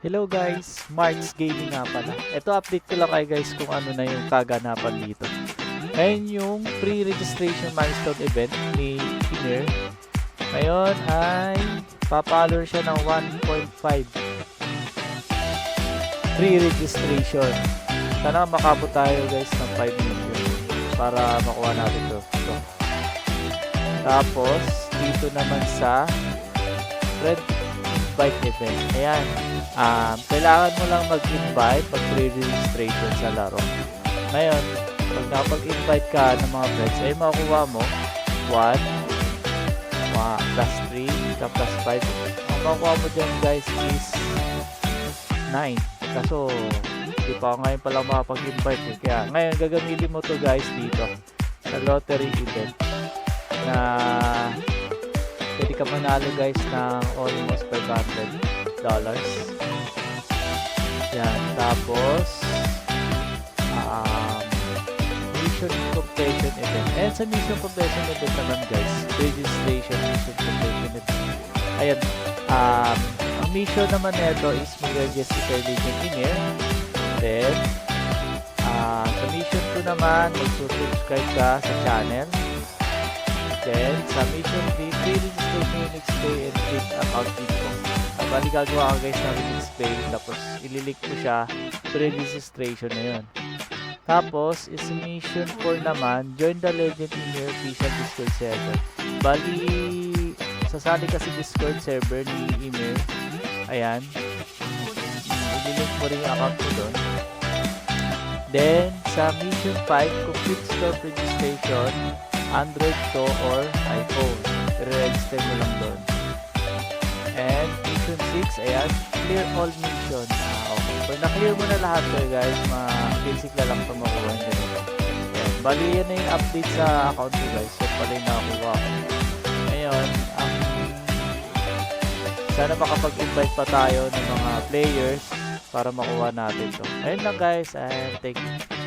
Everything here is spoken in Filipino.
Hello guys, Marks Gaming nga pala. Ito update ko lang kayo guys kung ano na yung kaganapan dito. Ngayon yung pre-registration milestone event ni Inner. Ngayon ay papalor siya ng 1.5 pre-registration. Sana makabot tayo guys ng 5 million para makuha natin ito. Tapos dito naman sa red invite event. Ayan. Kailangan mo lang mag-invite pag pre-registration sa laro. Ngayon, pag nakapag-invite ka ng mga friends, ay makukuha mo 1, plus 3, plus 5. Ang makukuha mo dyan guys is 9. Kaso, di pa ngayon palang makapag-invite eh. Kaya ngayon, gagamitin mo to guys dito sa lottery event na pwede ka manalo guys ng almost $500. Yan, tapos mission completion event. And sa mission completion event naman guys, registration mission completion event. Ayan, ang mission naman nito is mag-register Legion Engineer. Then, sa mission 2 naman, mag-subscribe ka sa channel. Then, sa mission 3, pre-registration next pay and click account info. Bali gagawa ka guys ng remix pay, tapos ililink mo siya, pre-registration na yun. Tapos, is mission 4 naman, join the Legend in your official Discord server. Bali, sasali ka sa Discord server ni Emir. Ayan. Ililink mo rin yung account mo doon. Then, sa mission 5, complete store registration, Android to or iPhone. I-register mo lang doon. And mission 6, ayan, clear all mission. Okay. Pag na-clear mo na lahat to guys, basic na lang ito makuha nyo. Ayan. Bali yan na yung update sa account ko guys. So pala yung nakakuha ko. Ngayon, sana makapag-invite pa tayo ng mga players para makuha natin to. Ayun lang guys, and thank you.